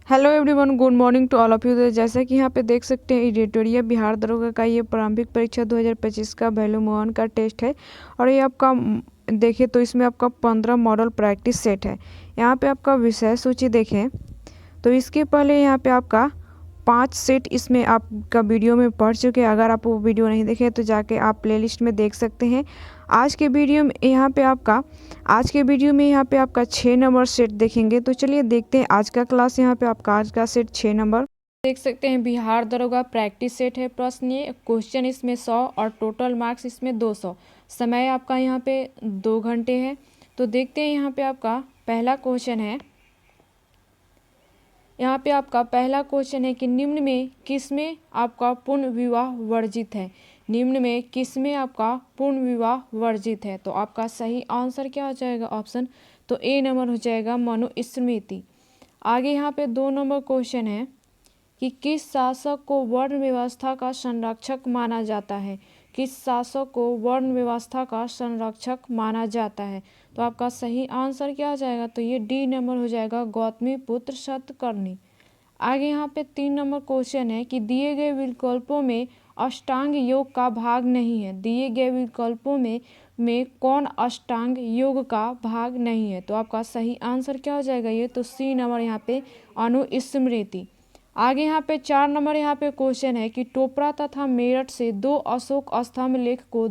Hello everyone, good morning to all of you. तो जैसा कि यहाँ पे देख सकते हैं, एडिटोरियल बिहार दरोगा का ये प्रारंभिक परीक्षा 2025 का वैल्यू 1 का टेस्ट है। और ये आपका देखें तो इसमें आपका 15 मॉडल प्रैक्टिस सेट है। यहाँ पे आपका विषय सूची देखें तो इसके पहले यहाँ पे आपका 5 सेट इसमें आपका वीडियो में पढ़ चुके हैं। अगर आप वो वीडियो नहीं देखे तो जाके आप प्लेलिस्ट में देख सकते हैं। आज के वीडियो में यहाँ पे आपका 6 नंबर सेट देखेंगे। तो चलिए देखते हैं आज का क्लास। यहाँ पे आपका आज का सेट 6 नंबर देख सकते हैं, बिहार दरोगा प्रैक्टिस सेट है। प्रश्न ये क्वेश्चन इसमें 100 और टोटल मार्क्स इसमें 200। समय आपका यहाँ पे 2 घंटे है। तो देखते हैं यहाँ पे आपका पहला क्वेश्चन है। यहाँ पे आपका पहला क्वेश्चन है कि निम्न में किसमें आपका पूर्ण विवाह वर्जित है। निम्न में किसमें आपका पूर्ण विवाह वर्जित है। तो आपका सही आंसर क्या हो जाएगा ऑप्शन, तो ए नंबर हो जाएगा मनुस्मृति। आगे यहाँ पे 2 नंबर क्वेश्चन है कि किस शासक को वर्ण व्यवस्था का संरक्षक माना जाता है। किस शासक को वर्ण व्यवस्था का संरक्षक माना जाता है। तो आपका सही आंसर क्या हो जाएगा, तो ये डी नंबर हो जाएगा गौतमीपुत्र सतकर्णी। आगे यहाँ पे 3 नंबर क्वेश्चन है कि दिए गए विकल्पों में अष्टांग योग का भाग नहीं है। दिए गए विकल्पों में कौन अष्टांग योग का भाग नहीं है। तो आपका सही आंसर क्या हो जाएगा, ये तो सी नंबर यहाँ पे अनुस्मृति। आगे यहाँ पे 4 नंबर यहाँ पे क्वेश्चन है कि टोपरा तथा मेरठ से 2 अशोक स्तंभ लेख को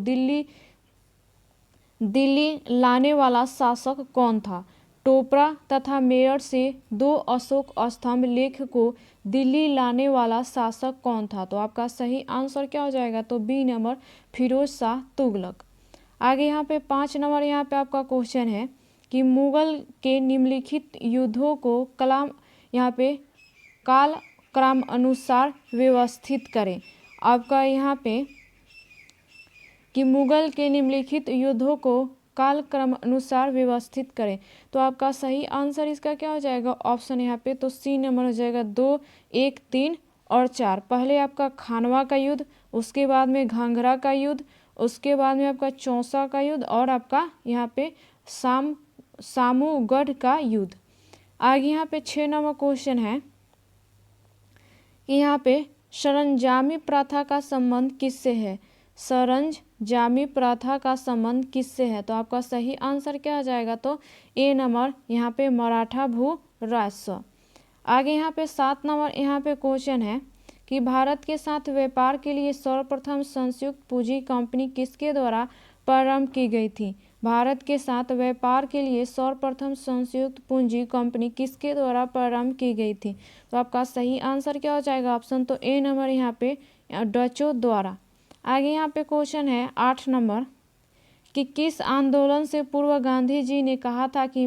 दिल्ली लाने वाला शासक कौन था। टोपरा तथा मेरठ से 2 अशोक स्तंभ लेख को दिल्ली लाने वाला शासक कौन था। तो आपका सही आंसर क्या हो जाएगा, तो बी नंबर फिरोज शाह तुगलक। आगे यहाँ पे 5 नंबर यहाँ पे आपका क्वेश्चन है कि मुगल के निम्नलिखित युद्धों को काल क्रम अनुसार व्यवस्थित करें। आपका यहाँ पे कि मुगल के निम्नलिखित युद्धों को काल क्रम अनुसार व्यवस्थित करें। तो आपका सही आंसर इसका क्या हो जाएगा ऑप्शन यहाँ पे, तो सी नंबर हो जाएगा 2, 1, 3 और 4। पहले आपका खानवा का युद्ध, उसके बाद में घाघरा का युद्ध, उसके बाद में आपका चौसा का युद्ध और आपका यहाँ पे सामूगढ़ का युद्ध। आगे यहाँ पे 6 नंबर क्वेश्चन है कि यहाँ पे सरंजामी प्रथा का संबंध किससे है। सरंजामी प्रथा का संबंध किससे है। तो आपका सही आंसर क्या आ जाएगा, तो ए नंबर यहाँ पे मराठा भू राजस्व। आगे यहाँ पे 7 नंबर यहाँ पे क्वेश्चन है कि भारत के साथ व्यापार के लिए सर्वप्रथम संयुक्त पूंजी कंपनी किसके द्वारा प्रारंभ की गई थी। भारत के साथ व्यापार के लिए सर्वप्रथम संयुक्त पूंजी कंपनी किसके द्वारा प्रारंभ की गई थी। तो आपका सही आंसर क्या हो जाएगा ऑप्शन, तो ए नंबर यहाँ पे डचों द्वारा। आगे यहाँ पे क्वेश्चन है 8 नंबर कि किस आंदोलन से पूर्व गांधी जी ने कहा था कि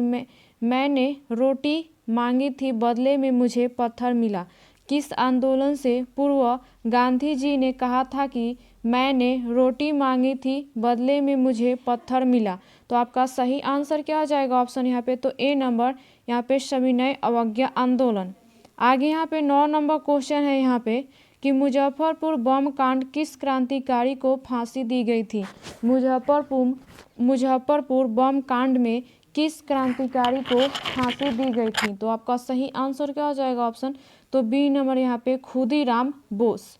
मैंने रोटी मांगी थी बदले में मुझे पत्थर मिला। किस आंदोलन से पूर्व गांधी जी ने कहा था कि मैंने रोटी मांगी थी बदले में मुझे पत्थर मिला। तो आपका सही आंसर क्या आ जाएगा ऑप्शन यहाँ पे, तो ए नंबर यहाँ पे सविनय अवज्ञा आंदोलन। आगे यहाँ पे 9 नंबर क्वेश्चन है यहाँ पे कि मुजफ्फरपुर बम कांड किस क्रांतिकारी को फांसी दी गई थी। मुजफ्फरपुर बम कांड में किस क्रांतिकारी को फांसी दी गई थी। तो आपका सही आंसर क्या हो जाएगा ऑप्शन, तो बी नंबर यहाँ पे खुदीराम बोस।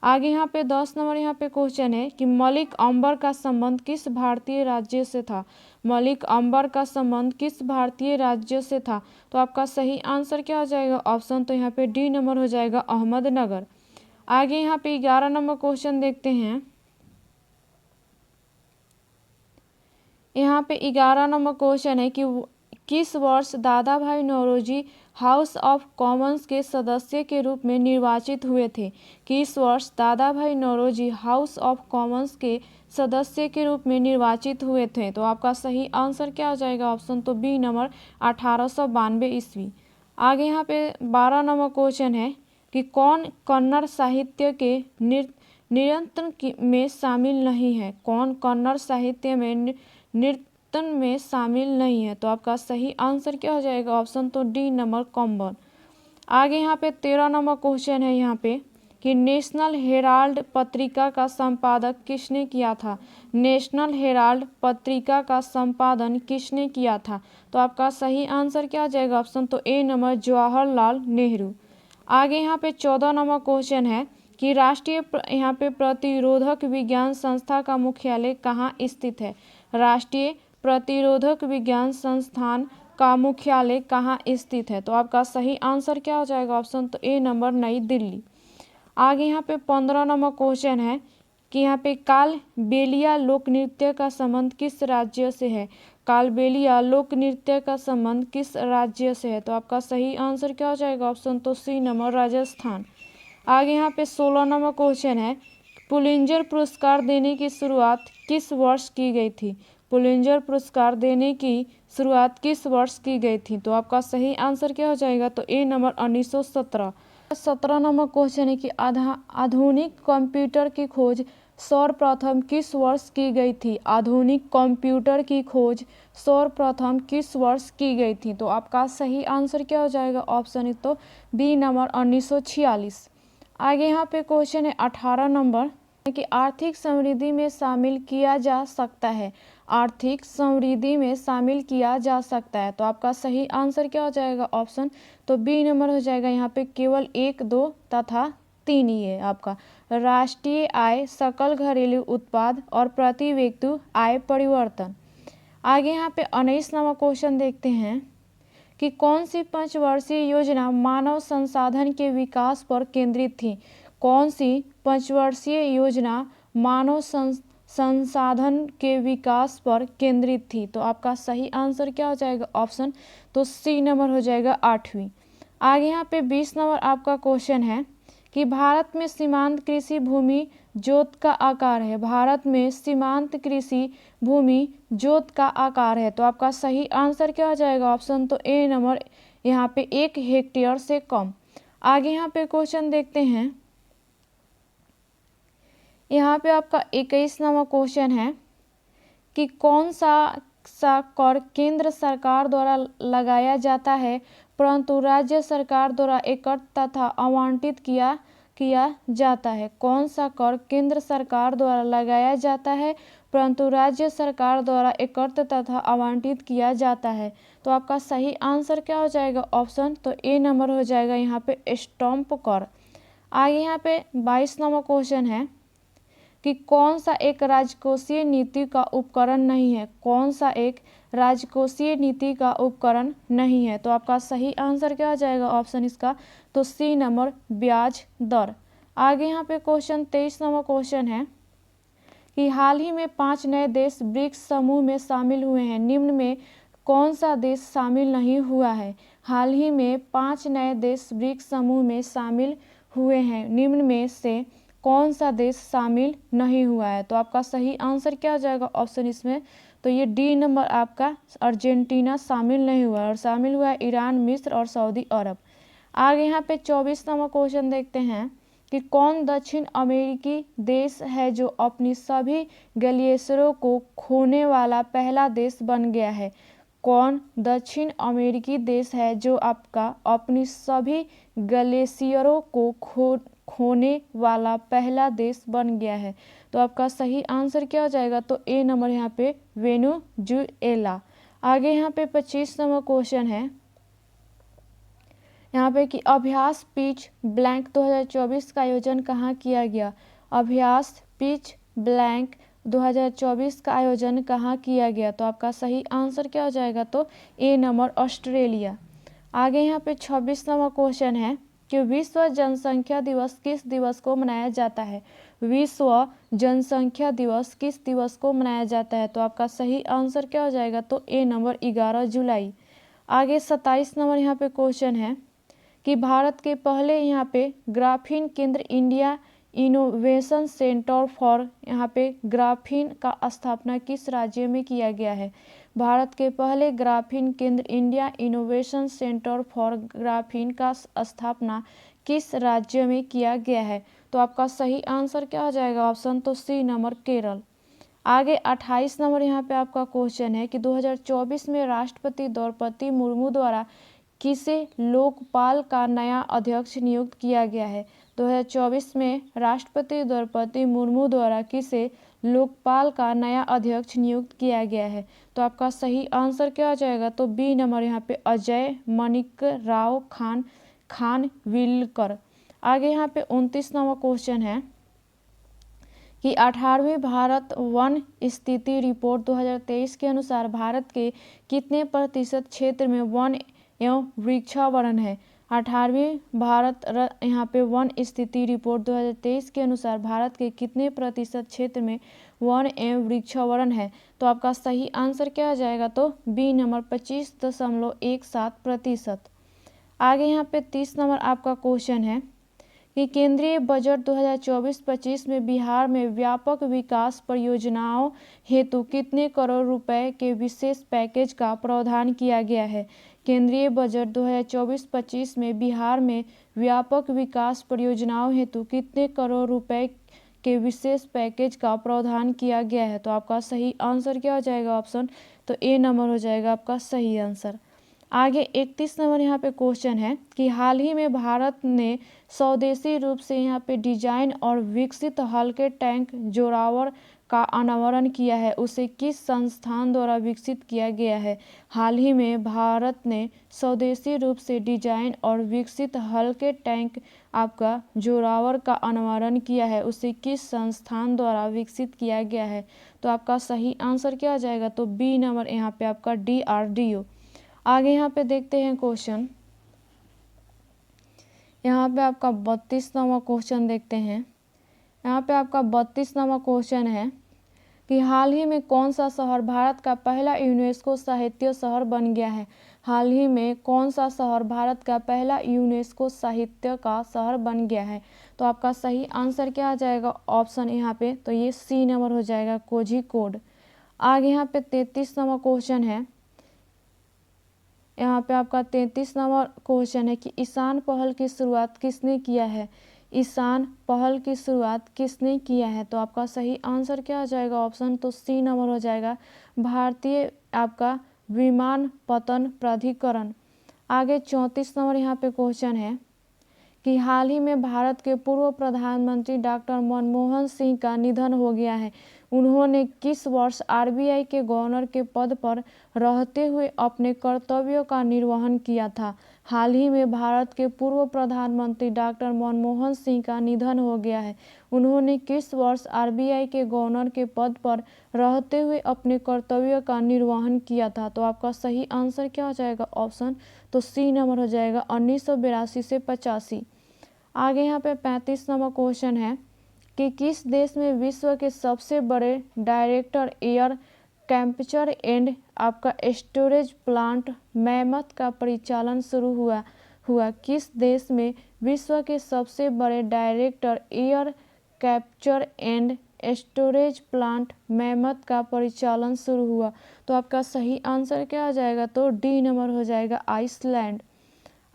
आगे यहाँ पे 10 नंबर यहाँ पे क्वेश्चन है कि मलिक अंबर का संबंध किस भारतीय राज्य से था। मलिक अंबर का संबंध किस भारतीय राज्य से था। तो आपका सही आंसर क्या हो जाएगा ऑप्शन, तो यहाँ पे डी नंबर हो जाएगा अहमदनगर। आगे यहाँ पे 11 नंबर क्वेश्चन देखते हैं। यहाँ पे 11 नंबर क्वेश्चन है कि किस वर्ष दादा भाई नौरोजी हाउस ऑफ कॉमन्स के सदस्य के रूप में निर्वाचित हुए थे। किस वर्ष दादा भाई नौरोजी हाउस ऑफ कॉमन्स के सदस्य के रूप में निर्वाचित हुए थे। तो आपका सही आंसर क्या हो जाएगा ऑप्शन, तो बी नंबर 1892 ईस्वी। आगे यहाँ पे 12 नंबर क्वेश्चन है कि कौन कन्नड़ साहित्य के नियंत्रण में शामिल नहीं है। कौन कन्नड़ साहित्य में नियंत्रण में शामिल नहीं है। तो आपका सही आंसर क्या हो जाएगा ऑप्शन, तो डी नंबर कंबन। आगे यहाँ पे 13 नंबर क्वेश्चन है यहाँ पे कि नेशनल हेराल्ड पत्रिका का संपादक किसने किया था। नेशनल हेराल्ड पत्रिका का संपादन किसने किया था। तो आपका सही आंसर क्या आ जाएगा ऑप्शन तो ए नंबर जवाहरलाल नेहरू। आगे यहाँ पे 14 नंबर क्वेश्चन है कि राष्ट्रीय यहाँ पे प्रतिरोधक विज्ञान संस्था का मुख्यालय कहाँ स्थित है। राष्ट्रीय प्रतिरोधक विज्ञान संस्थान का मुख्यालय कहाँ स्थित है। तो आपका सही आंसर क्या हो जाएगा ऑप्शन तो ए नंबर नई दिल्ली। आगे यहाँ पे 15 नंबर क्वेश्चन है कि यहाँ पे कालबेलिया लोक नृत्य का संबंध किस राज्य से है। कालबेलिया लोक नृत्य का संबंध किस राज्य से है। तो आपका सही आंसर क्या हो जाएगा ऑप्शन तो सी नंबर राजस्थान। आगे यहाँ पे 16 नंबर क्वेश्चन है पुलिंजर पुरस्कार देने की शुरुआत किस वर्ष की गई थी। पुलिंजर पुरस्कार देने की शुरुआत किस वर्ष की गई थी। तो आपका सही आंसर क्या हो जाएगा तो ए नंबर 1917। 17 नंबर क्वेश्चन है कि आधुनिक कंप्यूटर की खोज सर्वप्रथम किस वर्ष की गई थी। आधुनिक कंप्यूटर की खोज सर्वप्रथम किस वर्ष की गई थी। तो आपका सही आंसर क्या हो जाएगा ऑप्शन है तो बी नंबर 1946। आगे यहाँ पे क्वेश्चन है 18 नंबर कि आर्थिक समृद्धि में शामिल किया जा सकता है। आर्थिक समृद्धि में शामिल किया जा सकता है। तो आपका सही आंसर क्या हो जाएगा ऑप्शन तो बी नंबर हो जाएगा यहाँ पे केवल 1, 2 तथा 3 ही है आपका। राष्ट्रीय आय, सकल घरेलू उत्पाद और प्रति व्यक्ति आय परिवर्तन। आगे यहाँ पे 19 नंबर क्वेश्चन देखते हैं कि कौन सी पंचवर्षीय योजना मानव संसाधन के विकास पर केंद्रित थी। कौन सी पंचवर्षीय योजना मानव संसाधन के विकास पर केंद्रित थी। तो आपका सही आंसर क्या हो जाएगा ऑप्शन तो सी नंबर हो जाएगा 8वीं। आगे यहाँ पे 20 नंबर आपका क्वेश्चन है कि भारत में सीमांत कृषि भूमि जोत का आकार है। भारत में सीमांत कृषि भूमि जोत का आकार है। तो आपका सही आंसर क्या हो जाएगा ऑप्शन तो ए नंबर यहाँ पे 1 हेक्टेयर से कम। आगे यहाँ पे क्वेश्चन देखते हैं। यहाँ पे आपका 21 नंबर क्वेश्चन है कि कौन सा कर केंद्र सरकार द्वारा लगाया जाता है परंतु राज्य सरकार द्वारा एकत्र तथा आवंटित किया जाता है। कौन सा कर केंद्र सरकार द्वारा लगाया जाता है परंतु राज्य सरकार द्वारा एकत्र तथा आवंटित किया जाता है। तो आपका सही आंसर क्या हो जाएगा ऑप्शन तो ए नंबर हो जाएगा यहाँ पे स्टैंप कर। आगे यहाँ पे 22 नंबर क्वेश्चन है कि कौन सा एक राजकोषीय नीति का उपकरण नहीं है। कौन सा एक राजकोषीय नीति का उपकरण नहीं है। तो आपका सही आंसर क्या हो जाएगा ऑप्शन इसका तो सी नंबर ब्याज दर। आगे यहाँ पे क्वेश्चन 23 नंबर क्वेश्चन है कि हाल ही में 5 नए देश ब्रिक्स समूह में शामिल हुए हैं। निम्न में कौन सा देश शामिल नहीं हुआ है। हाल ही में 5 नए देश ब्रिक्स समूह में शामिल हुए हैं। निम्न में से कौन सा देश शामिल नहीं हुआ है। तो आपका सही आंसर क्या हो जाएगा ऑप्शन इसमें तो ये डी नंबर आपका अर्जेंटीना शामिल नहीं हुआ है और शामिल हुआ है ईरान, मिस्र और सऊदी अरब। आगे यहाँ पे 24 नंबर क्वेश्चन देखते हैं कि कौन दक्षिण अमेरिकी देश है जो अपनी सभी ग्लेशियरों को खोने वाला पहला देश बन गया है। कौन दक्षिण अमेरिकी देश है जो आपका अपनी सभी ग्लेशियरों को खोने वाला पहला देश बन गया है। तो आपका सही आंसर क्या हो जाएगा तो ए नंबर यहाँ पे वेनेजुएला। आगे यहाँ पे 25 नंबर क्वेश्चन है यहाँ पे कि अभ्यास पिच ब्लैंक 2024 का आयोजन कहाँ किया गया। अभ्यास पिच ब्लैंक 2024 का आयोजन कहाँ किया गया। तो आपका सही आंसर क्या हो जाएगा तो ए नंबर ऑस्ट्रेलिया। आगे यहाँ पे 26 नंबर क्वेश्चन है कि विश्व जनसंख्या दिवस किस दिवस को मनाया जाता है। विश्व जनसंख्या दिवस किस दिवस को मनाया जाता है। तो आपका सही आंसर क्या हो जाएगा तो ए नंबर 11 जुलाई। आगे 27 नंबर यहाँ पे क्वेश्चन है कि भारत के पहले यहाँ पे ग्राफीन केंद्र इंडिया इनोवेशन सेंटर फॉर यहाँ पे ग्राफीन का स्थापना किस राज्य में किया गया है। भारत के पहले ग्राफीन केंद्र India innovation centre for graphene का स्थापना किस राज्य में किया गया है। तो आपका सही आंसर क्या हो जाएगा ऑप्शन तो सी नंबर केरल। आगे 28 नंबर यहाँ पे आपका क्वेश्चन है कि 2024 में राष्ट्रपति द्रौपदी मुर्मू द्वारा किसे लोकपाल का नया अध्यक्ष नियुक्त किया गया है? 2024 में राष्ट्रपति द्रौपदी मुर्मू द्वारा किसे लोकपाल का नया अध्यक्ष नियुक्त किया गया है? तो आपका सही आंसर क्या हो जाएगा? तो बी नंबर यहाँ पे अजय माणिकराव खानविलकर। आगे यहाँ पे 29 नंबर क्वेश्चन है कि 18वीं भारत वन स्थिति रिपोर्ट 2023 के अनुसार भारत के कितने प्रतिशत क्षेत्र में वन एवं वृक्षावरण है? 18वीं भारत यहाँ पे वन स्थिति रिपोर्ट 2023 के अनुसार भारत के कितने प्रतिशत क्षेत्र में वन एवं वृक्षावरण है? तो आपका सही आंसर क्या आ जाएगा? तो बी नंबर 25.17%। आगे यहाँ पे 30 नंबर आपका क्वेश्चन है कि केंद्रीय बजट 2024-25 में बिहार में व्यापक विकास परियोजनाओं हेतु कितने करोड़ रुपए के विशेष पैकेज का प्रावधान किया गया है? केंद्रीय बजट 2024-25 में बिहार में व्यापक विकास परियोजनाओं हेतु कितने करोड़ रुपए के विशेष पैकेज का प्रावधान किया गया है? तो आपका सही आंसर क्या हो जाएगा? ऑप्शन तो ए नंबर हो जाएगा आपका सही आंसर। आगे 31 नंबर यहाँ पे क्वेश्चन है कि हाल ही में भारत ने स्वदेशी रूप से यहाँ पे डिजाइन और विकसित हल्के टैंक जोरावर का अनावरण किया है, उसे किस संस्थान द्वारा विकसित किया गया है? हाल ही में भारत ने स्वदेशी रूप से डिजाइन और विकसित हल्के टैंक आपका जोरावर का अनावरण किया है, उसे किस संस्थान द्वारा विकसित किया गया है? तो आपका सही आंसर क्या आ जाएगा? तो बी नंबर यहाँ पे आपका DRDO। आगे यहाँ पे देखते हैं क्वेश्चन, यहाँ पे आपका 32 नंबर क्वेश्चन देखते हैं। यहाँ पे आपका 32 नंबर क्वेश्चन है कि हाल ही में कौन सा शहर भारत का पहला यूनेस्को साहित्य शहर बन गया है? हाल ही में कौन सा शहर भारत का पहला यूनेस्को साहित्य का शहर बन गया है? तो आपका सही आंसर क्या आ जाएगा? ऑप्शन यहाँ पे तो ये सी नंबर हो जाएगा कोझिकोड। आगे यहाँ पे 33 नंबर क्वेश्चन है। यहाँ पे आपका 33 नंबर क्वेश्चन है कि ईशान पहल की शुरुआत किसने किया है? ईशान पहल की शुरुआत किसने किया है? तो आपका सही आंसर क्या हो जाएगा? ऑप्शन तो सी नंबर हो जाएगा भारतीय आपका विमानपत्तन प्राधिकरण। आगे 34 नंबर यहाँ पे क्वेश्चन है कि हाल ही में भारत के पूर्व प्रधानमंत्री डॉक्टर मनमोहन सिंह का निधन हो गया है, उन्होंने किस वर्ष RBI के गवर्नर के पद पर रहते हुए अपने कर्तव्यों का निर्वहन किया था? हाल ही में भारत के पूर्व प्रधानमंत्री डॉक्टर मनमोहन सिंह का निधन हो गया है, उन्होंने किस वर्ष RBI के गवर्नर के पद पर रहते हुए अपने कर्तव्यों का निर्वहन किया था? तो आपका सही आंसर क्या हो जाएगा? ऑप्शन तो सी नंबर हो जाएगा 1982 से 85। आगे यहाँ पे 35 नंबर क्वेश्चन है कि किस देश में विश्व के सबसे बड़े डायरेक्टर एयर कैप्चर एंड आपका स्टोरेज प्लांट मैमथ का परिचालन शुरू हुआ? किस देश में विश्व के सबसे बड़े director air capture and storage plant mammoth का परिचालन शुरू हुआ? तो आपका सही आंसर क्या आ जाएगा? तो डी नंबर हो जाएगा आइसलैंड।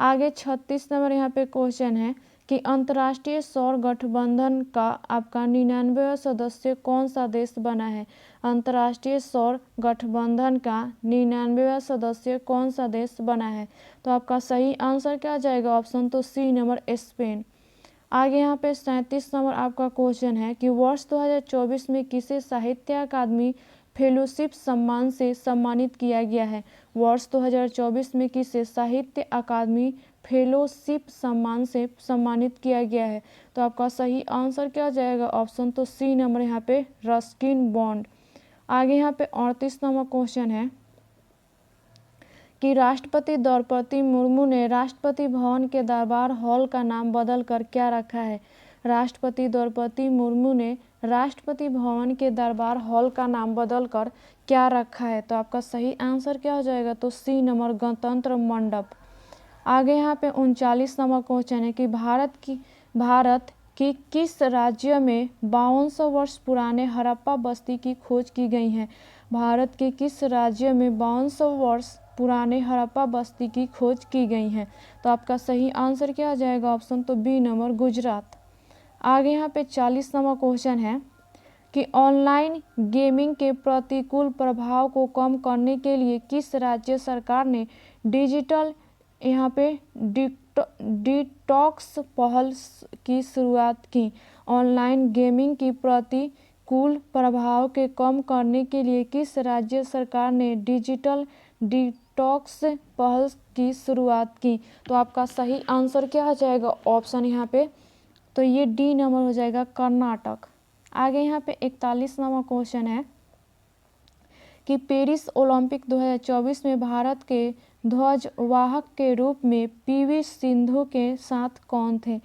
आगे 36 नंबर यहाँ पे क्वेश्चन है कि अंतर्राष्ट्रीय सौर गठबंधन का आपका 99वां सदस्य कौन सा देश बना है? अंतर्राष्ट्रीय सौर गठबंधन का 99वां सदस्य कौन सा देश बना है? तो आपका सही आंसर क्या आ जाएगा? ऑप्शन तो सी नंबर स्पेन। आगे यहाँ पे 37 नंबर आपका क्वेश्चन है कि वर्ष 2024 में किसे साहित्य अकादमी फेलोशिप सम्मान से सम्मानित किया गया है? वर्ष 2024 में किसे साहित्य अकादमी फेलोशिप सम्मान से सम्मानित किया गया है? तो आपका सही आंसर क्या हो जाएगा? ऑप्शन तो सी नंबर यहाँ पे रस्किन बॉन्ड। आगे यहाँ पे 38 नंबर क्वेश्चन है कि राष्ट्रपति द्रौपदी मुर्मू ने राष्ट्रपति भवन के दरबार हॉल का नाम बदलकर क्या रखा है? राष्ट्रपति द्रौपदी मुर्मू ने राष्ट्रपति भवन के दरबार हॉल का नाम बदलकर क्या रखा है? तो आपका सही आंसर क्या हो जाएगा? तो सी नंबर गणतंत्र मंडप। आगे यहाँ पे 39 नंबर क्वेश्चन है कि भारत की किस राज्य में 5200 वर्ष पुराने हड़प्पा बस्ती की खोज की गई है? भारत के किस राज्य में 5200 वर्ष पुराने हड़प्पा बस्ती की खोज की गई है? तो आपका सही आंसर क्या आ जाएगा? ऑप्शन तो बी नंबर गुजरात। आगे यहाँ पे 40 नंबर क्वेश्चन है कि ऑनलाइन गेमिंग के प्रतिकूल प्रभाव को कम करने के लिए किस राज्य सरकार ने डिजिटल यहाँ पे डिटॉक्स पहल की शुरुआत की। ऑनलाइन गेमिंग की प्रतिकूल प्रभाव के कम करने के लिए किस राज्य सरकार ने डिजिटल डिटॉक्स पहल की शुरुआत की? तो आपका सही आंसर क्या हो जाएगा ऑप्शन यहाँ पे, तो ये डी नंबर हो जाएगा, कर्नाटक। आगे यहाँ पे 41 नंबर क्वेश्चन है कि पेरिस ओलंपिक 2024 में भारत के ध्वजवाहक के रूप में पीवी सिंधु के साथ कौन थे?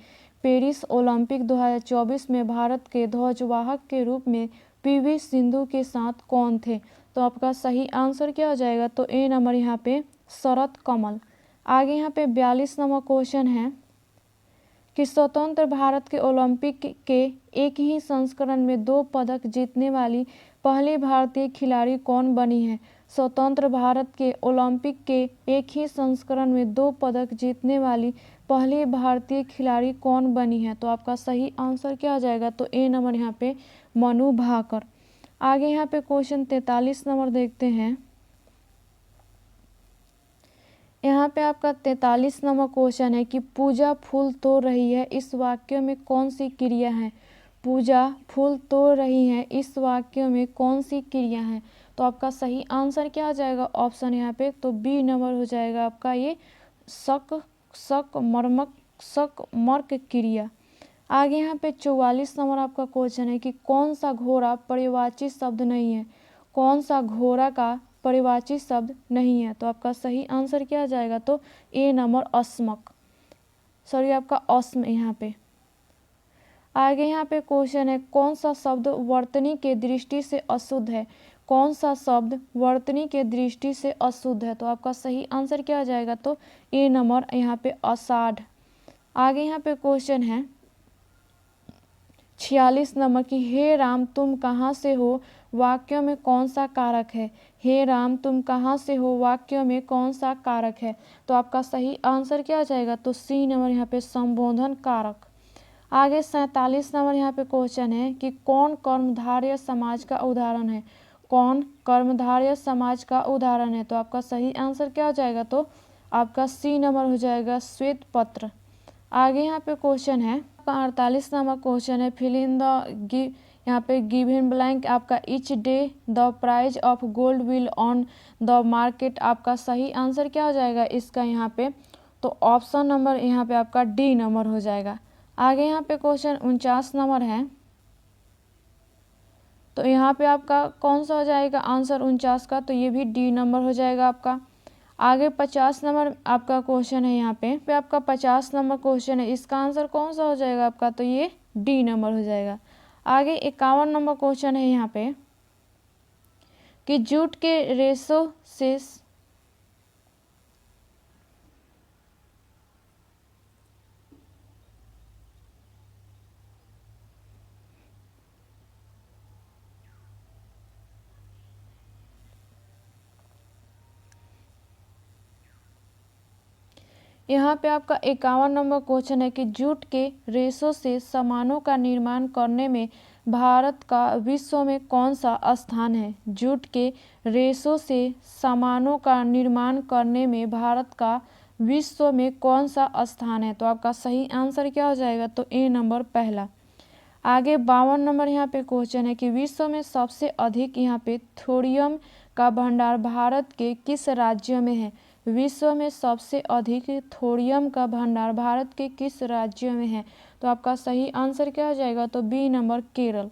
पेरिस ओलंपिक 2024 में भारत के ध्वजवाहक के रूप में पीवी सिंधु के साथ कौन थे? तो आपका सही आंसर क्या हो जाएगा, तो ए नंबर यहाँ पे शरत कमल। आगे यहाँ पे 42 नंबर क्वेश्चन है कि स्वतंत्र भारत के ओलंपिक के एक ही संस्करण में 2 पदक जीतने वाली पहली भारतीय खिलाड़ी कौन बनी है? स्वतंत्र भारत के ओलंपिक के एक ही संस्करण में 2 पदक जीतने वाली पहली भारतीय खिलाड़ी कौन बनी है? तो आपका सही आंसर क्या हो जाएगा, तो ए नंबर यहाँ पे मनु भाकर। आगे यहाँ पे क्वेश्चन 43 नंबर देखते हैं। यहाँ पे आपका 43 नंबर क्वेश्चन है कि पूजा फूल तोड़ रही है, इस वाक्य में कौन सी क्रिया है? पूजा फूल तोड़ रही है, इस वाक्य में कौन सी क्रिया है? तो आपका सही आंसर क्या आ जाएगा ऑप्शन यहाँ पे, तो बी नंबर हो जाएगा आपका ये सकमर्क क्रिया। आगे यहाँ पे 44 नंबर आपका क्वेश्चन है कि कौन सा घोड़ा परिवाची शब्द नहीं है? कौन सा घोड़ा का परिवाची शब्द नहीं है? तो आपका सही आंसर क्या आ जाएगा, तो ए नंबर आपका अस्म यहाँ पे। आगे यहाँ पे क्वेश्चन है कौन सा शब्द वर्तनी के दृष्टि से अशुद्ध है? कौन सा शब्द वर्तनी के दृष्टि से अशुद्ध है? तो आपका सही आंसर क्या आ जाएगा, तो ए नंबर यहाँ पे आषाढ़। आगे यहाँ पे क्वेश्चन है 46 नंबर की हे राम तुम कहाँ से हो वाक्य में कौन सा कारक है? हे राम तुम कहाँ से हो वाक्य में कौन सा कारक है? तो आपका सही आंसर क्या आ जाएगा, तो सी नंबर यहाँ पे संबोधन कारक। आगे 47 नंबर यहाँ पे क्वेश्चन है कि कौन कर्मधारय समाज का उदाहरण है? कौन कर्मधारय समाज का उदाहरण है? तो आपका सही आंसर क्या हो जाएगा, तो आपका सी नंबर हो जाएगा श्वेत पत्र। आगे यहाँ पे क्वेश्चन है 48 नंबर क्वेश्चन है फिल इन द यहाँ पे गिवन ब्लैंक आपका each day the price of gold will on the market. आपका सही आंसर क्या हो जाएगा इसका यहाँ पे, तो ऑप्शन नंबर यहाँ पे आपका डी नंबर हो जाएगा। आगे यहाँ पे क्वेश्चन 49 नंबर है, तो यहाँ पे आपका कौन सा हो जाएगा आंसर 49 का, तो ये भी डी नंबर हो जाएगा आपका। आगे 50 नंबर आपका क्वेश्चन है, यहाँ पे आपका 50 नंबर क्वेश्चन है, इसका आंसर कौन सा हो जाएगा आपका, तो ये डी नंबर हो जाएगा। आगे 51 नंबर क्वेश्चन है यहाँ पे कि जूट के रेशों से यहाँ पे आपका 51 नंबर क्वेश्चन है कि जूट के रेशों से सामानों का निर्माण करने में भारत का विश्व में कौन सा स्थान है? जूट के रेशों से सामानों का निर्माण करने में भारत का विश्व में कौन सा स्थान है? तो आपका सही आंसर क्या हो जाएगा, तो ए नंबर पहला। आगे 52 नंबर यहाँ पे क्वेश्चन है कि विश्व में सबसे अधिक यहाँ पे थोरियम का भंडार भारत के किस राज्य में है? विश्व में सबसे अधिक थोरियम का भंडार भारत के किस राज्य में है? तो आपका सही आंसर क्या हो जाएगा, तो बी नंबर केरल।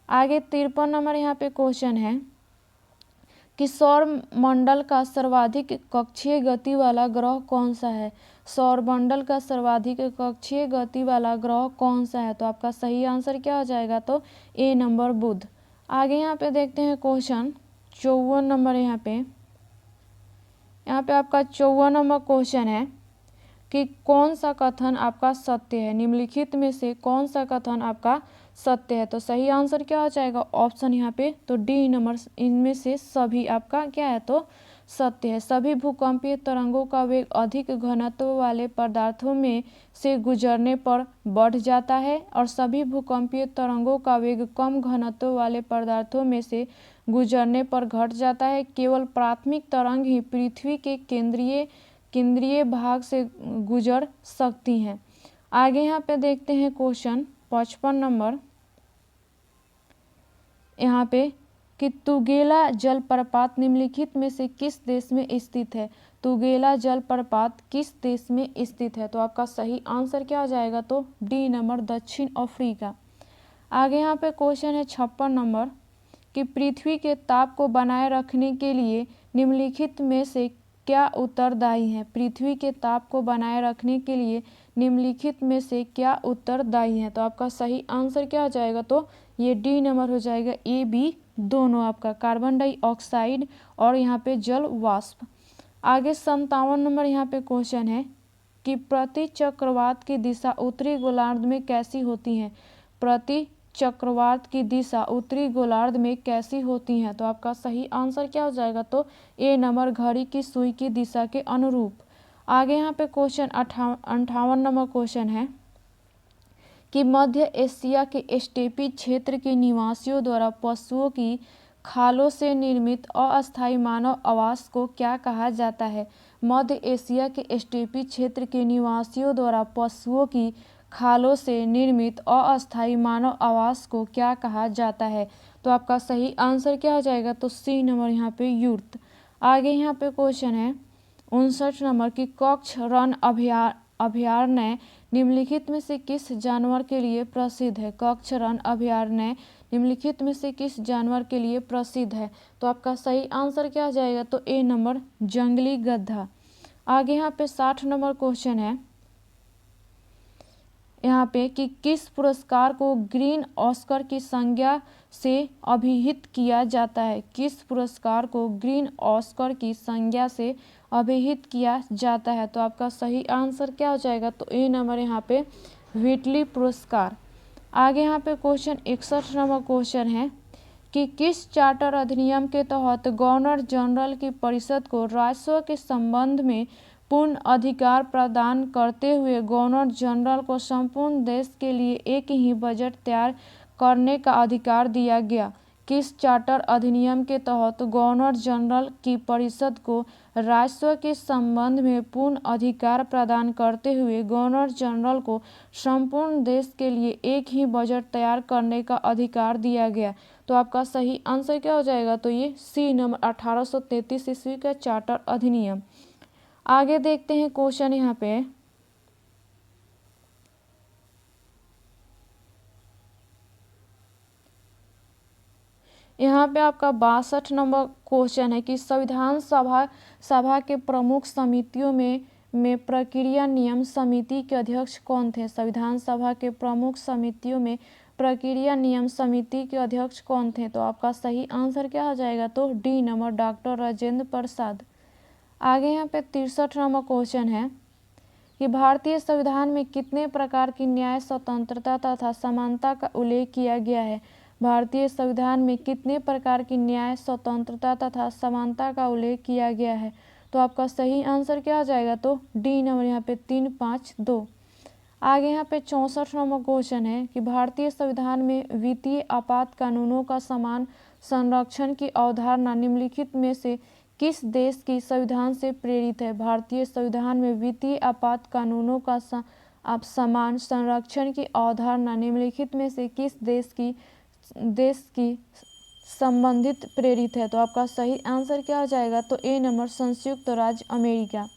आगे 53 नंबर यहाँ पे क्वेश्चन है कि सौर मंडल का सर्वाधिक कक्षीय गति वाला ग्रह कौन सा है? सौर मंडल का सर्वाधिक कक्षीय गति वाला ग्रह कौन सा है? तो आपका सही आंसर क्या हो जाएगा, तो ए नंबर बुध। आगे यहाँ पे देखते हैं क्वेश्चन 54 नंबर यहाँ पे आपका 54 नंबर क्वेश्चन है कि कौन सा कथन आपका सत्य है? निम्नलिखित में से कौन सा कथन आपका सत्य है? तो सही आंसर क्या हो जाएगा ऑप्शन यहाँ पे, तो डी नंबर, इनमें से सभी आपका क्या है, तो सत्य है। सभी भूकंपीय तरंगों का वेग अधिक घनत्व वाले पदार्थों में से गुजरने पर बढ़ जाता है और सभी भूकंपीय तरंगों का वेग कम घनत्व वाले पदार्थों में से गुजरने पर घट जाता है। केवल प्राथमिक तरंग ही पृथ्वी के केंद्रीय केंद्रीय भाग से गुजर सकती हैं। आगे यहाँ पे देखते हैं क्वेश्चन 55 नंबर। यहाँ पे कि तुगेला जलप्रपात निम्नलिखित में से किस देश में स्थित है। तुगेला जलप्रपात किस देश में स्थित है? तो आपका सही आंसर क्या हो जाएगा? तो डी नंबर, दक्षिण अफ्रीका। आगे यहाँ पे क्वेश्चन है 56 नंबर कि पृथ्वी के ताप को बनाए रखने के लिए निम्नलिखित में से क्या उत्तरदायी है? पृथ्वी के ताप को बनाए रखने के लिए निम्नलिखित में से क्या उत्तरदायी है? तो आपका सही आंसर क्या हो जाएगा? तो ये डी नंबर हो जाएगा, ए बी दोनों आपका, कार्बन डाइऑक्साइड और यहाँ पे जल वाष्प। आगे 57 नंबर यहाँ पे क्वेश्चन है कि प्रति चक्रवात की दिशा उत्तरी गोलार्ध में कैसी होती है? प्रति चक्रवात की दिशा उत्तरी गोलार्ध में कैसी होती है? तो आपका सही आंसर क्या हो जाएगा? तो ए नंबर, घड़ी की सुई की दिशा के अनुरूप। आगे यहाँ पे क्वेश्चन 58 नंबर क्वेश्चन है कि मध्य एशिया के स्टेपी क्षेत्र के निवासियों द्वारा पशुओं की खालों से निर्मित अस्थायी मानव आवास को क्या कहा जाता है? मध्य एशिया के स्टेपी क्षेत्र के निवासियों द्वारा पशुओं की खालों से निर्मित अस्थायी मानव आवास को क्या कहा जाता है? तो आपका सही आंसर क्या हो जाएगा? तो सी नंबर यहाँ पे यूर्त। आगे यहाँ पे क्वेश्चन है 59 नंबर की कच्छ रण अभयारण्य निम्नलिखित में से किस जानवर के लिए प्रसिद्ध है? कच्छ रण अभयारण्य निम्नलिखित में से किस जानवर के लिए प्रसिद्ध है? तो आपका सही आंसर क्या हो जाएगा? तो ए नंबर, जंगली गधा। आगे यहाँ पे 60 नंबर क्वेश्चन है यहाँ पे कि किस पुरस्कार को ग्रीन ऑस्कर की संज्ञा से अभिहित किया जाता है? किस पुरस्कार को ग्रीन ऑस्कर की संज्ञा से अभिहित किया जाता है? तो आपका सही आंसर क्या हो जाएगा? तो ए नंबर यहाँ पे व्हिटली पुरस्कार। आगे यहाँ पे क्वेश्चन 61 नंबर क्वेश्चन है कि किस चार्टर अधिनियम के तहत गवर्नर जनरल की परिषद को राजस्व के संबंध में पूर्ण अधिकार प्रदान करते हुए गवर्नर जनरल को संपूर्ण देश के लिए एक ही बजट तैयार करने का अधिकार दिया गया? किस चार्टर अधिनियम के तहत गवर्नर जनरल की परिषद को राजस्व के संबंध में पूर्ण अधिकार प्रदान करते हुए गवर्नर जनरल को संपूर्ण देश के लिए एक ही बजट तैयार करने का अधिकार दिया गया? तो आपका सही आंसर क्या हो जाएगा? तो ये सी नंबर, 1833 ईस्वी का चार्टर अधिनियम। आगे देखते हैं क्वेश्चन यहाँ पे आपका 62 नंबर क्वेश्चन है कि संविधान सभा के प्रमुख समितियों में प्रक्रिया नियम समिति के अध्यक्ष कौन थे? संविधान सभा के प्रमुख समितियों में प्रक्रिया नियम समिति के अध्यक्ष कौन थे? तो आपका सही आंसर क्या हो जाएगा? तो D number, doctor Rajendra Prasad. आगे यहाँ पे 63 नंबर क्वेश्चन है कि भारतीय संविधान में कितने प्रकार की न्याय स्वतंत्रता तथा समानता का उल्लेख किया गया है? भारतीय संविधान में कितने प्रकार की न्याय स्वतंत्रता तथा समानता का उल्लेख किया गया है? तो आपका सही आंसर क्या हो जाएगा? तो डी नंबर यहाँ पे 3, 5, 2। आगे यहाँ पे 64 नंबर क्वेश्चन है कि भारतीय संविधान में वित्तीय आपात कानूनों का समान संरक्षण की अवधारणा निम्नलिखित में से किस देश की संविधान से प्रेरित है? भारतीय संविधान में वित्तीय आपात कानूनों का समान संरक्षण की अवधारणा निम्नलिखित में से किस देश की संबंधित प्रेरित है? तो आपका सही आंसर क्या हो जाएगा? तो ए नंबर, संयुक्त राज्य अमेरिका।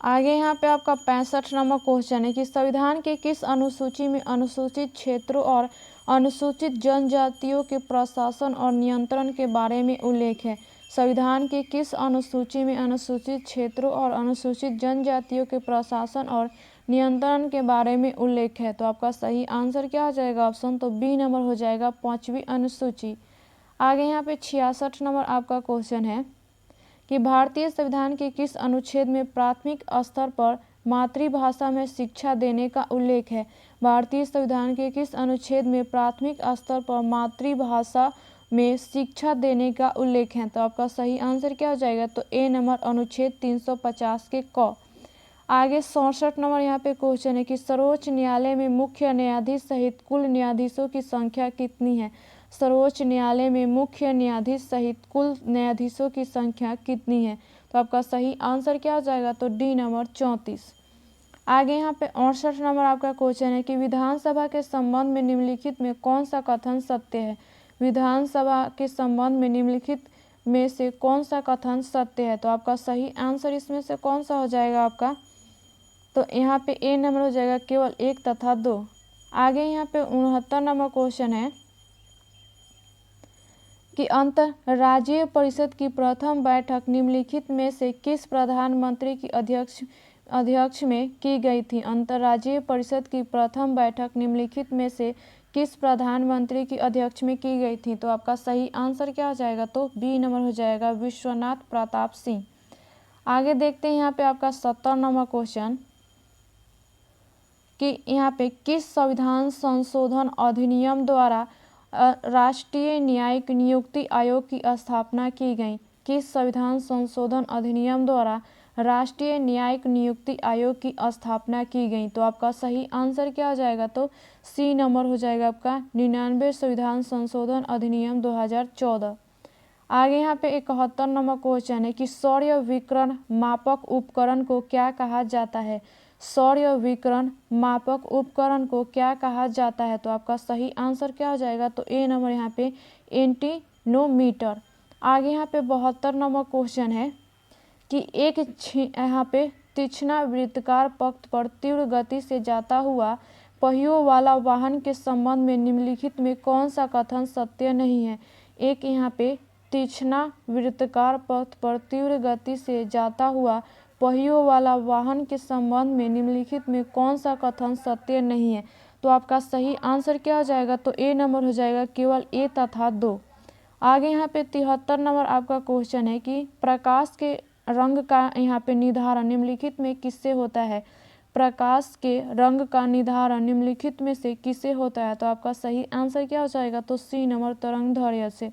आगे यहाँ पे आपका 65 नंबर क्वेश्चन है कि संविधान के किस अनुसूची में अनुसूचित क्षेत्रों और अनुसूचित जनजातियों के प्रशासन और नियंत्रण के बारे में उल्लेख है? संविधान के किस अनुसूची में अनुसूचित क्षेत्रों और अनुसूचित जनजातियों के प्रशासन और नियंत्रण के बारे में उल्लेख है? तो आपका सही आंसर क्या हो जाएगा? ऑप्शन तो बी नंबर हो जाएगा, 5वीं अनुसूची। आगे यहाँ पे 66 नंबर आपका क्वेश्चन है कि भारतीय संविधान के किस अनुच्छेद में प्राथमिक स्तर पर मातृभाषा में शिक्षा देने का उल्लेख है? भारतीय संविधान के किस अनुच्छेद में प्राथमिक स्तर पर मातृभाषा में शिक्षा देने का उल्लेख है? तो आपका सही आंसर क्या हो जाएगा? तो ए नंबर, अनुच्छेद 350 के क। आगे 67 नंबर यहाँ पे क्वेश्चन है कि सर्वोच्च न्यायालय में मुख्य न्यायाधीश सहित कुल न्यायाधीशों की संख्या कितनी है? सर्वोच्च न्यायालय में मुख्य न्यायाधीश सहित कुल न्यायाधीशों की संख्या कितनी है? तो आपका सही आंसर क्या हो जाएगा? तो डी नंबर 34। आगे यहाँ पे 68 नंबर आपका क्वेश्चन है कि विधानसभा के संबंध में निम्नलिखित में कौन सा कथन सत्य है? विधानसभा के संबंध में निम्नलिखित में से कौन सा कथन सत्य है? तो आपका सही आंसर इसमें से कौन सा हो जाएगा आपका? तो यहाँ पे ए नंबर हो जाएगा, केवल 1 तथा 2। आगे यहाँ पे 69 नंबर क्वेश्चन है कि अंतर्राज्यीय परिषद की प्रथम बैठक निम्नलिखित में से किस प्रधानमंत्री की अध्यक्ष में की गई थी? अंतर्राज्यीय परिषद की प्रथम बैठक निम्नलिखित में से किस प्रधानमंत्री की अध्यक्ष में की गई थी? तो आपका सही आंसर क्या हो जाएगा? तो बी नंबर हो जाएगा, विश्वनाथ प्रताप सिंह। आगे देखते हैं यहाँ पे आपका 70 नंबर क्वेश्चन कि यहाँ पे किस संविधान संशोधन अधिनियम द्वारा राष्ट्रीय न्यायिक नियुक्ति आयोग की स्थापना की गई? किस संविधान संशोधन अधिनियम द्वारा राष्ट्रीय न्यायिक नियुक्ति आयोग की स्थापना की गई? तो आपका सही आंसर क्या हो जाएगा? तो सी नंबर हो जाएगा आपका, 99 संविधान संशोधन अधिनियम 2014। आगे यहाँ पे 71 नंबर क्वेश्चन है कि सौर विकिरण मापक उपकरण को क्या कहा जाता है? सौर विकिरण मापक उपकरण को क्या कहा जाता है? तो आपका सही आंसर क्या हो जाएगा? तो ए नंबर यहाँ पे एंटीनोमीटर। आगे यहाँ पे 72 नंबर क्वेश्चन है कि एक यहाँ पे तीक्ष्ण वृत्ताकार पथ पर तीव्र गति से जाता हुआ पहियों वाला वाहन के संबंध में निम्नलिखित में कौन सा कथन सत्य नहीं है? एक यहाँ पे तीक्ष्ण वृत्ताकार पथ पर तीव्र गति से जाता हुआ पहियों वाला वाहन के संबंध में निम्नलिखित में कौन सा कथन सत्य नहीं है? तो आपका सही आंसर क्या हो जाएगा? तो ए नंबर हो जाएगा, केवल ए तथा 2। आगे यहाँ पे 73 नंबर आपका क्वेश्चन है कि प्रकाश के रंग का यहाँ पे निर्धारण निम्नलिखित में किससे होता है? प्रकाश के रंग का निर्धारण निम्नलिखित में से किससे होता है? तो आपका सही आंसर क्या हो जाएगा? तो सी नंबर तरंगदैर्घ्य से।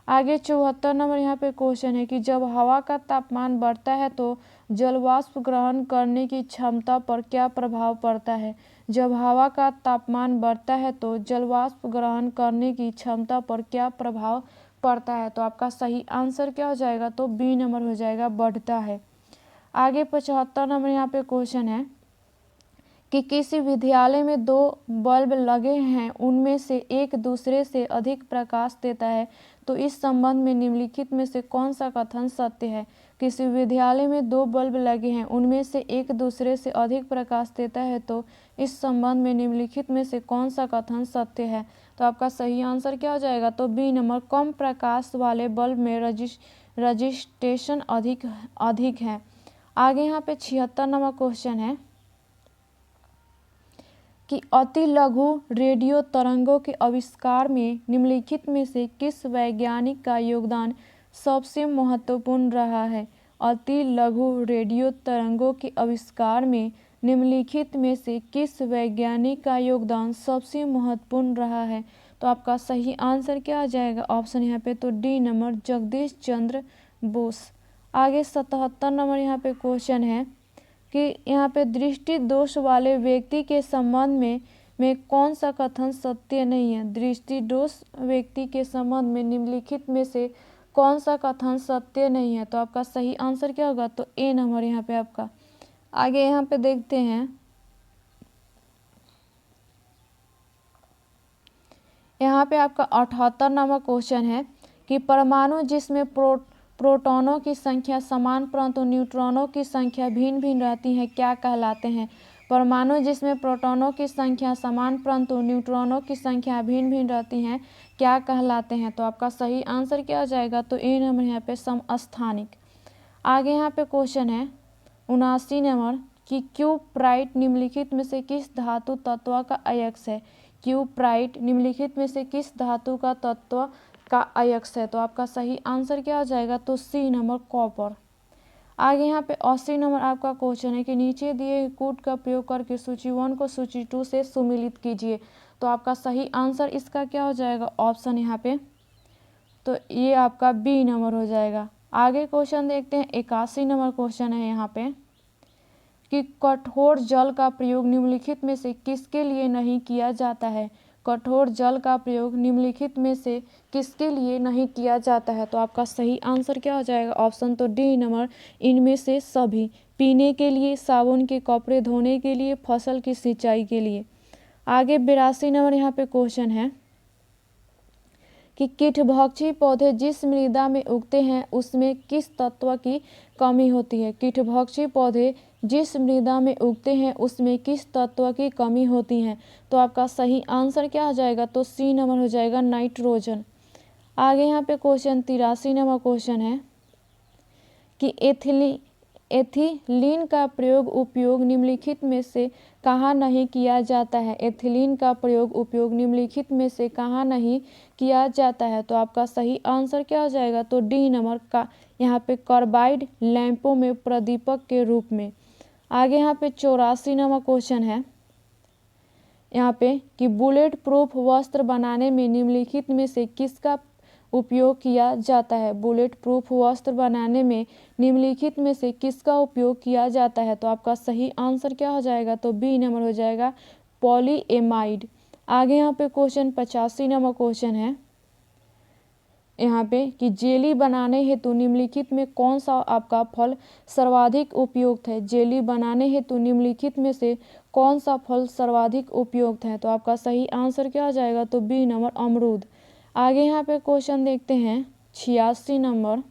आगे 74 नंबर यहाँ पे क्वेश्चन है कि जब हवा का तापमान बढ़ता है तो जलवाष्प ग्रहण करने की क्षमता पर क्या प्रभाव पड़ता है? जब हवा का तापमान बढ़ता है तो जलवाष्प ग्रहण करने की क्षमता पर क्या प्रभाव पड़ता है? तो आपका सही आंसर क्या हो जाएगा? तो बी नंबर हो जाएगा, बढ़ता है। आगे 75 नंबर यहाँ पे क्वेश्चन है कि किसी विद्यालय में 2 बल्ब लगे हैं, उनमें से एक दूसरे से अधिक प्रकाश देता है, तो इस संबंध में निम्नलिखित में से कौन सा कथन सत्य है? किसी विद्यालय में 2 बल्ब लगे हैं, उनमें से एक दूसरे से अधिक प्रकाश देता है, तो इस संबंध में निम्नलिखित में से कौन सा कथन सत्य है? तो आपका सही आंसर क्या हो जाएगा? तो बी नंबर, कम प्रकाश वाले बल्ब में रजिस्ट्रेशन अधिक है। आगे यहाँ पे 76 नंबर क्वेश्चन है कि अति लघु रेडियो तरंगों के आविष्कार में निम्नलिखित में से किस वैज्ञानिक का योगदान सबसे महत्वपूर्ण रहा है? अति लघु रेडियो तरंगों के आविष्कार में निम्नलिखित में से किस वैज्ञानिक का योगदान सबसे महत्वपूर्ण रहा है? तो आपका सही आंसर क्या आ जाएगा? ऑप्शन यहाँ पे तो डी नंबर, जगदीश चंद्र बोस। आगे 77 नंबर यहाँ पे क्वेश्चन है कि यहाँ पे दृष्टि दोष वाले व्यक्ति के संबंध में कौन सा कथन सत्य नहीं है? दृष्टि दोष व्यक्ति के संबंध में निम्नलिखित में से कौन सा कथन सत्य नहीं है? तो आपका सही आंसर क्या होगा? तो ए नंबर यहाँ पे आपका। आगे यहाँ पे देखते हैं, यहाँ पे आपका 78 नंबर क्वेश्चन है कि परमाणु जिसमें प्रोटॉनों की संख्या समान परंतु न्यूट्रॉनों की संख्या भिन्न भिन्न रहती है, क्या कहलाते हैं? परमाणु जिसमें प्रोटॉनों की संख्या समान परंतु न्यूट्रॉनों की संख्या भिन्न भिन्न रहती हैं, क्या कहलाते हैं? तो आपका सही आंसर क्या हो जाएगा? तो ए नंबर यहाँ पे, समस्थानिक। आगे यहाँ पे क्वेश्चन है 79 नंबर कि क्यूप्राइट निम्नलिखित में से किस धातु तत्व का अयस्क है? क्यूप्राइट निम्नलिखित में से किस धातु का तत्व का अयस्क है? तो आपका सही आंसर क्या हो जाएगा? तो सी नंबर, कॉपर। आगे यहाँ पे 80 नंबर आपका क्वेश्चन है कि नीचे दिए कूट का प्रयोग करके सूची 1 को सूची 2 से सुमिलित कीजिए। तो आपका सही आंसर इसका क्या हो जाएगा? ऑप्शन यहाँ पे तो ये आपका बी नंबर हो जाएगा। आगे क्वेश्चन देखते हैं, 81 नंबर क्वेश्चन है यहाँ पे कि कठोर जल का प्रयोग निम्नलिखित में से किसके लिए नहीं किया जाता है? कठोर जल का प्रयोग निम्नलिखित में से किसके लिए नहीं किया जाता है? तो आपका सही आंसर क्या हो जाएगा? ऑप्शन तो डी नंबर, इनमें से सभी। पीने के लिए, साबुन के कपड़े धोने के लिए, फसल की सिंचाई के लिए। आगे 82 नंबर यहाँ पे क्वेश्चन है कि कीटभक्षी पौधे जिस मृदा में उगते हैं उसमें किस तत्व की कमी होती है? कीटभक्षी पौधे जिस मृदा में उगते हैं उसमें किस तत्व की कमी होती है? तो आपका सही आंसर क्या हो जाएगा? तो सी नंबर हो जाएगा, नाइट्रोजन। आगे यहाँ पे क्वेश्चन 83 नंबर क्वेश्चन है कि एथिलीन का उपयोग निम्नलिखित में से कहाँ नहीं किया जाता है? एथिलीन का उपयोग निम्नलिखित में से कहाँ नहीं किया जाता है? तो आपका सही आंसर क्या हो जाएगा? तो डी नंबर का यहाँ पे कार्बाइड लैंपों में प्रदीपक के रूप में। आगे यहाँ पे 84 नंबर क्वेश्चन है यहाँ पे कि बुलेट प्रूफ वस्त्र बनाने में निम्नलिखित में से किसका उपयोग किया जाता है? बुलेट प्रूफ वस्त्र बनाने में निम्नलिखित में से किसका उपयोग किया जाता है? तो आपका सही आंसर क्या हो जाएगा? तो बी नंबर हो जाएगा, पॉलीएमाइड। आगे यहाँ पे क्वेश्चन 85 नंबर क्वेश्चन है यहाँ पे कि जेली बनाने हेतु निम्नलिखित में कौन सा आपका फल सर्वाधिक उपयुक्त है? जेली बनाने हेतु निम्नलिखित में से कौन सा फल सर्वाधिक उपयुक्त है? तो आपका सही आंसर क्या हो जाएगा? तो बी नंबर, अमरूद। आगे यहाँ पे क्वेश्चन देखते हैं 86 नंबर।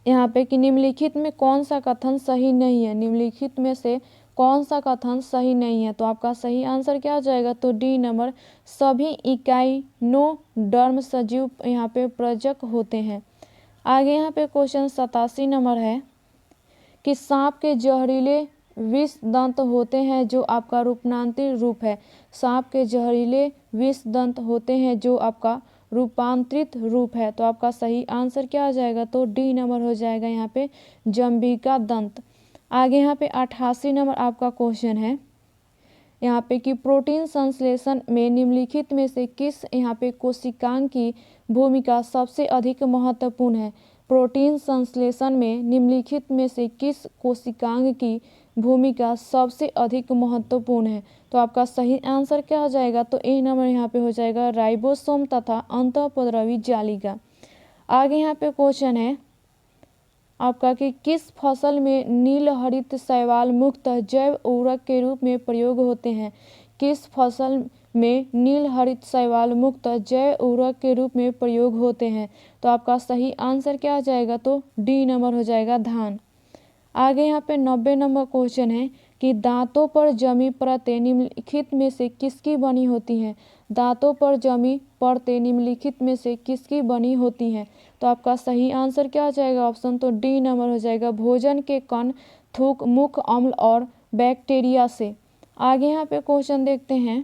यहाँ पे कि निम्नलिखित में कौन सा कथन सही नहीं है? निम्नलिखित में से कौन सा कथन सही नहीं है? तो आपका सही आंसर क्या हो जाएगा? तो डी नंबर, सभी इकाइनोडर्म सजीव यहाँ पे प्रजक होते हैं। आगे यहाँ पे क्वेश्चन 87 नंबर है कि सांप के जहरीले विष दंत होते हैं जो आपका रूपांतरित रूप है। सांप के जहरीले विष दंत होते हैं जो आपका रूपांतरित रूप है। तो आपका सही आंसर क्या हो जाएगा? तो डी नंबर हो जाएगा यहाँ पे, जंबिका दंत। आगे यहाँ पे 88 नंबर आपका क्वेश्चन है यहाँ पे कि प्रोटीन संश्लेषण में निम्नलिखित में से किस यहाँ पे कोशिकांग की भूमिका सबसे अधिक महत्वपूर्ण है? प्रोटीन संश्लेषण में निम्नलिखित में से किस कोशिकांग की भूमिका सबसे अधिक महत्वपूर्ण है? तो आपका सही आंसर क्या हो जाएगा? तो ए नंबर यहाँ पे हो जाएगा, राइबोसोम तथा अंतःपद्रवी जालिका। आगे यहाँ पे क्वेश्चन है आपका कि किस फसल में नील हरित शैवाल मुक्त जैव उर्वरक के रूप में प्रयोग होते हैं? किस फसल में नील हरित शैवाल मुक्त जैव उर्वरक के रूप में प्रयोग होते हैं? तो आपका सही आंसर क्या हो जाएगा? तो डी नंबर हो जाएगा, धान। आगे यहाँ पे 90 नंबर क्वेश्चन है कि दांतों पर जमी परतें निम्नलिखित में से किसकी बनी होती हैं? दांतों पर जमी परतें निम्नलिखित में से किसकी बनी होती हैं? तो आपका सही आंसर क्या हो जाएगा? ऑप्शन तो डी नंबर हो जाएगा, भोजन के कण, थूक, मुख अम्ल और बैक्टीरिया से। आगे यहाँ पे क्वेश्चन देखते हैं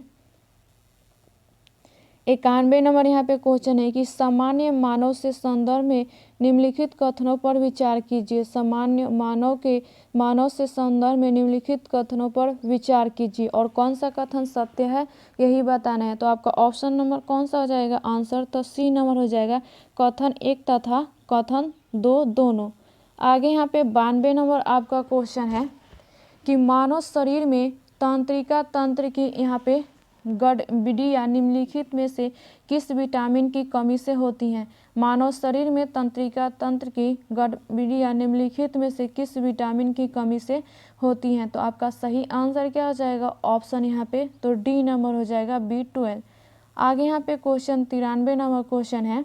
91 नंबर यहाँ पे क्वेश्चन है कि सामान्य मानव से संदर्भ में निम्नलिखित कथनों पर विचार कीजिए। सामान्य मानव से संदर्भ में निम्नलिखित कथनों पर विचार कीजिए और कौन सा कथन सत्य है यही बताना है। तो आपका ऑप्शन नंबर कौन सा हो जाएगा आंसर? तो सी नंबर हो जाएगा, कथन 1 तथा कथन 2 दोनों। आगे यहाँ पे 92 नंबर आपका क्वेश्चन है कि मानव शरीर में तंत्रिका तंत्र की यहाँ पे गड़बड़ियाँ निम्नलिखित में से किस विटामिन की कमी से होती हैं? मानव शरीर में तंत्रिका तंत्र की गड़बड़ियाँ निम्नलिखित में से किस विटामिन की कमी से होती हैं? तो आपका सही आंसर क्या हो जाएगा? ऑप्शन यहाँ पे तो डी नंबर हो जाएगा, B12। आगे यहाँ पे क्वेश्चन 93 नंबर क्वेश्चन है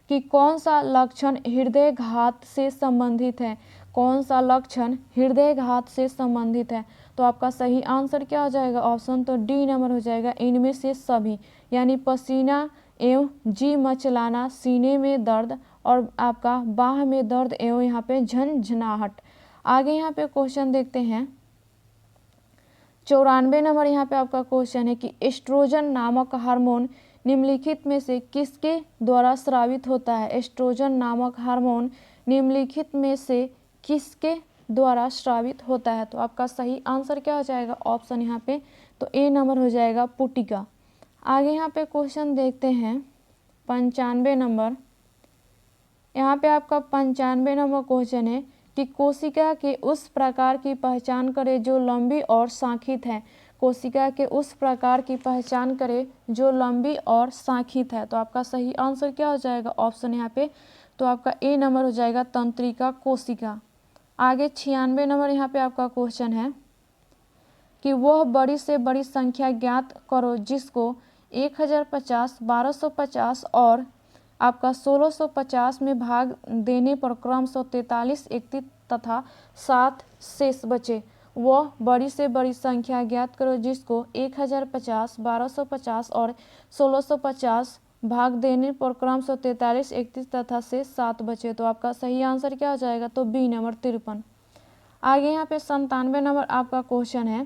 कि कौन सा लक्षण हृदय घात से संबंधित है? कौन सा लक्षण हृदय घात से संबंधित है? तो आपका सही आंसर क्या हो जाएगा? ऑप्शन तो डी नंबर हो जाएगा, इनमें से सभी, यानी पसीना एवं जी मचलाना, सीने में दर्द और आपका बाह में दर्द एवं यहाँ पे झंझनाहट। आगे यहाँ पे क्वेश्चन देखते हैं 94 नंबर यहाँ पे आपका क्वेश्चन है कि एस्ट्रोजन नामक हार्मोन निम्नलिखित में से किसके द्वारा स्रावित होता है? एस्ट्रोजन नामक हार्मोन निम्नलिखित में से किसके द्वारा स्रावित होता है? तो आपका सही आंसर क्या हो जाएगा? ऑप्शन यहाँ पे तो ए नंबर हो जाएगा, पुटिका। आगे यहाँ पे क्वेश्चन देखते हैं 95 नंबर। यहाँ पे आपका 95 नंबर क्वेश्चन है कि कोशिका के उस प्रकार की पहचान करें जो लंबी और शाखित है। कोशिका के उस प्रकार की पहचान करें जो लंबी और शाखित है। तो आपका सही आंसर क्या हो जाएगा ऑप्शन यहाँ पे, तो आपका ए नंबर हो जाएगा तंत्रिका कोशिका। आगे 96 नंबर यहाँ पे आपका क्वेश्चन है कि वह बड़ी से बड़ी संख्या ज्ञात करो जिसको 1050, 1250 और आपका 1650 में भाग देने पर क्रमशः 43, 31 तथा 7 शेष बचे। वह बड़ी से बड़ी संख्या ज्ञात करो जिसको 1050, 1250 और 1650 भाग देने पर क्रमशः 43, 31 तथा शेष 7 बचे। तो आपका सही आंसर क्या हो जाएगा, तो बी नंबर 53। आगे यहाँ पे 97 नंबर आपका क्वेश्चन है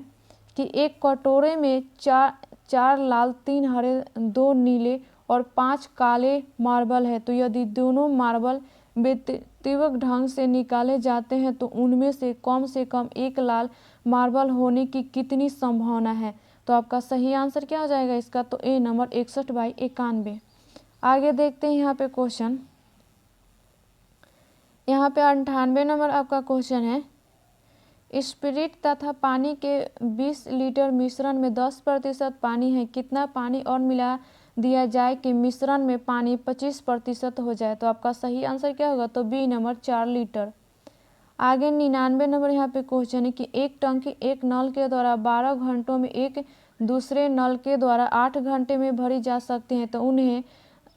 कि एक कटोरे में चार लाल, 3 हरे, 2 नीले और 5 काले मार्बल है। तो यदि दोनों मार्बल बेतरतीब ढंग से निकाले जाते हैं तो उनमें से कम एक लाल मार्बल होने की कितनी संभावना है। तो आपका सही आंसर क्या हो जाएगा इसका, तो ए नंबर 61/91। आगे देखते हैं यहाँ पे क्वेश्चन, यहाँ पे 98 नंबर आपका क्वेश्चन है, स्पिरिट तथा पानी के 20 लीटर मिश्रण में 10% पानी है, कितना पानी और मिला दिया जाए कि मिश्रण में पानी 25% हो जाए। तो आपका सही आंसर क्या होगा, तो बी नंबर 4 लीटर। आगे 99 नंबर यहाँ पे क्वेश्चन है कि एक टंकी एक नल के द्वारा 12 घंटों में एक दूसरे नल के द्वारा 8 घंटे में भरी जा सकती है, तो उन्हें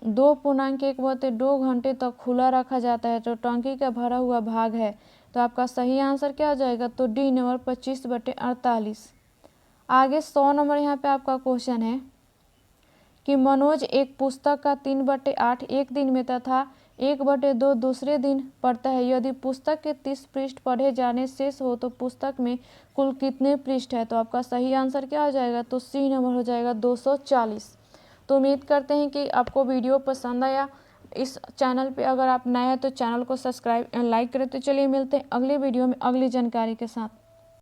2.1/2 घंटे तक खुला रखा जाता है। तो टंकी का भरा हुआ भाग है। तो आपका सही आंसर क्या हो जाएगा, तो डी नंबर 25/48। आगे 100 नंबर यहाँ पे आपका क्वेश्चन है कि मनोज एक पुस्तक का 3/8 एक दिन में तथा 1/2 दूसरे दिन पढ़ता है। यदि पुस्तक के 30 पृष्ठ पढ़े जाने शेष हो तो पुस्तक में कुल कितने पृष्ठ है। तो आपका सही आंसर क्या हो जाएगा, तो सी नंबर हो जाएगा 240। तो उम्मीद करते हैं कि आपको वीडियो पसंद आया। इस चैनल पे अगर आप नए हैं तो चैनल को सब्सक्राइब एंड लाइक करें। तो चलिए मिलते हैं अगले वीडियो में अगली जानकारी के साथ।